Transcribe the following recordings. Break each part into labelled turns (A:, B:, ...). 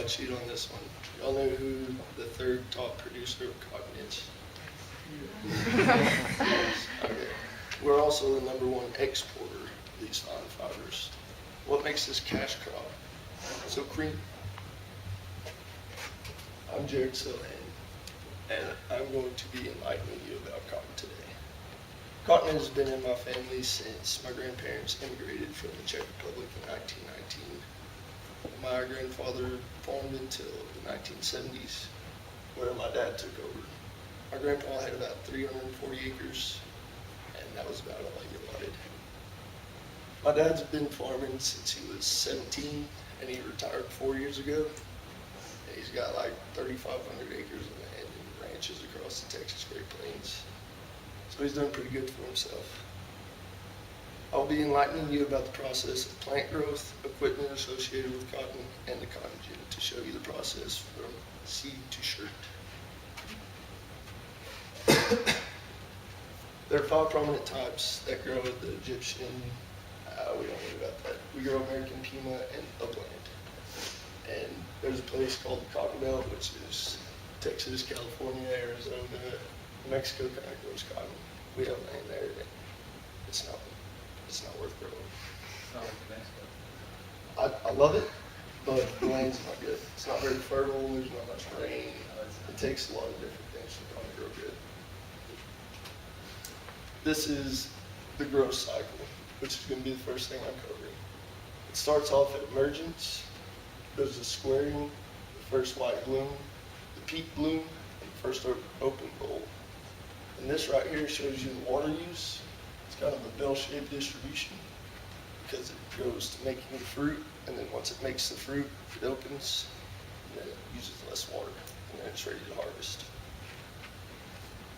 A: might cheat on this one. Y'all know who the third top producer of cotton is? Okay. We're also the #1 exporter of these fine fibers. What makes this cash crop so cream? I'm Jared Silhan, and I'm going to be enlightening you about cotton today. Cotton has been in my family since my grandparents immigrated from the Czech Republic in 1919. My grandfather farmed until the 1970s, where my dad took over. My grandpa had about 340 acres, and that was about all he allotted. My dad's been farming since he was 17, and he retired 4 years ago. And he's got like 3,500 acres of land and ranches across the Texas Great Plains. So he's done pretty good for himself. I'll be enlightening you about the process of plant growth, equipment associated with cotton, and the cotton gin to show you the process from seed to shirt. There are 5 prominent types that grow at the Egyptian. We don't worry about that. We grow American Pima and Upland. And there's a place called the Cotton Belt, which is Texas, California, Arizona, Mexico kind of grows cotton. We have land there, and it's not worth growing. I love it, but the land's not good. It's not very fertile. There's not much rain. It takes a lot of different things to probably grow good. This is the growth cycle, which is going to be the first thing I'm covering. It starts off at emergence, goes to squaring, the first white bloom, the peak bloom, and the first open bowl. And this right here shows you the water use. It's kind of a bell-shaped distribution because it goes to making the fruit, and then once it makes the fruit, it opens, and then it uses less water, and then it's ready to harvest.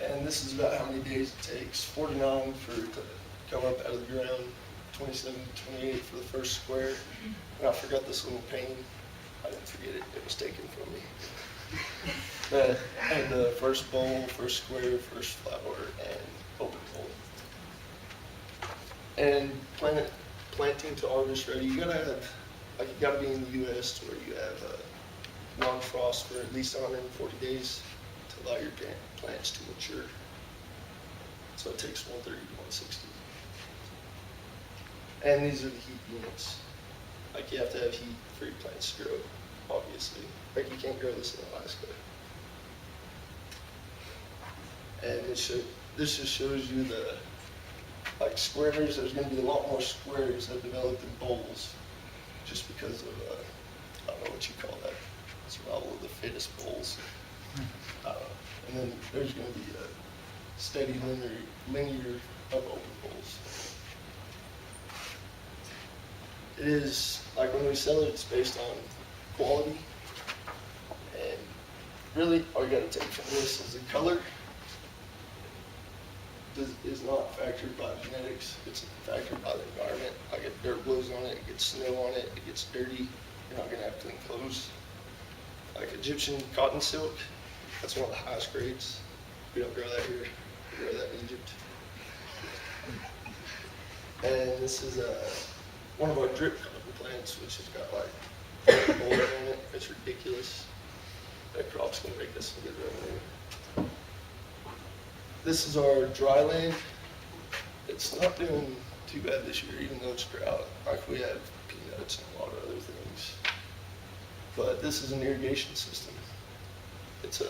A: And this is about how many days it takes. 49 for it to come up out of the ground, 27 to 28 for the first square. And I forgot this little pane. I didn't forget it. It was taken from me. And the first bowl, first square, first flower, and open bowl. And planting to harvest ready, you gotta be in the U.S. where you have non-frost for at least 140 days to allow your plants to mature. So it takes 130 to 160. And these are the heat units. Like you have to have heat for your plants to grow, obviously. Like you can't grow this in Alaska. And this just shows you the squares. There's going to be a lot more squares that develop in bowls, just because of I don't know what you call that. Survival of the fittest bowls. And then there's going to be a steady linear of open bowls. It is like when we sell it, it's based on quality. And really, all you got to take from this is the color. Is not factored by genetics, it's factored by the environment. Like if dirt blows on it, it gets snow on it, it gets dirty, you're not gonna have clean clothes. Like Egyptian cotton silk, that's one of the highest grades. We don't grow that here, we grow that in Egypt. And this is one of our drip cotton plants, which has got like mold on it. It's ridiculous. That crop's gonna make us some good revenue. This is our dry land. It's not doing too bad this year, even though it's drought. Like we have peanuts and a lot of other things. But this is an irrigation system. It's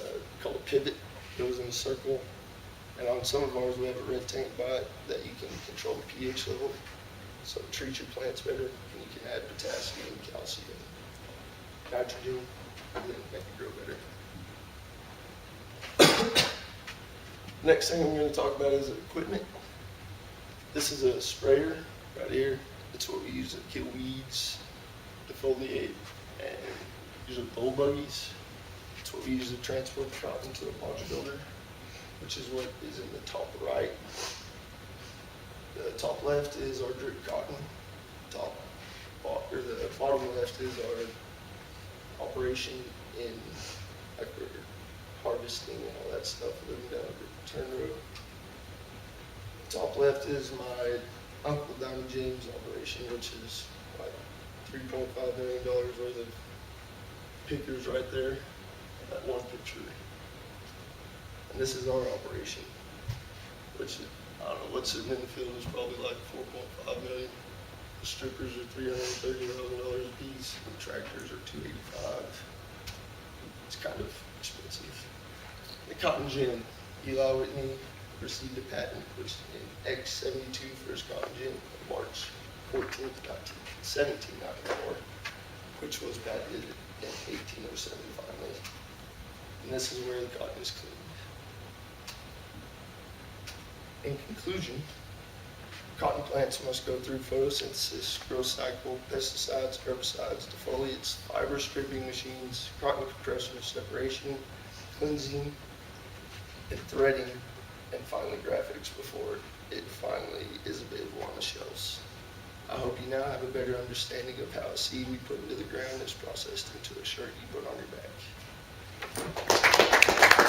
A: called a pivot. It goes in a circle. And on some of ours, we have a red tank by it that you can control the pH level. So it treats your plants better, and you can add potassium, calcium, nitrogen, and then make it grow better. Next thing I'm going to talk about is equipment. This is a sprayer right here. It's what we use to kill weeds, defoliate, and usually bull buggies. It's what we use to transport the cotton to a module builder, which is what is in the top right. The top left is our drip cotton. The bottom left is our operation in like we're harvesting and all that stuff, living down the turn road. Top left is my Uncle Diamond James operation, which is like $3.5 million worth of pickers right there, that one picture. And this is our operation, which is, I don't know, what's sitting in the field is probably like 4.5 million. The strippers are $330,000 a piece, the tractors are $285. It's kind of expensive. The cotton gin, Eli Whitney received a patent, which in X72 for his cotton gin on March 14th, 1794, which was patented in 1807 finally. And this is where the cotton is cleaned. In conclusion, cotton plants must go through photosynthesis, growth cycle, pesticides, herbicides, defoliates, fiber stripping machines, cotton compressor separation, cleansing, and threading, and finally graphics before it finally is available on the shelves. I hope you now have a better understanding of how a seed we put into the ground is processed into a shirt you put on your back.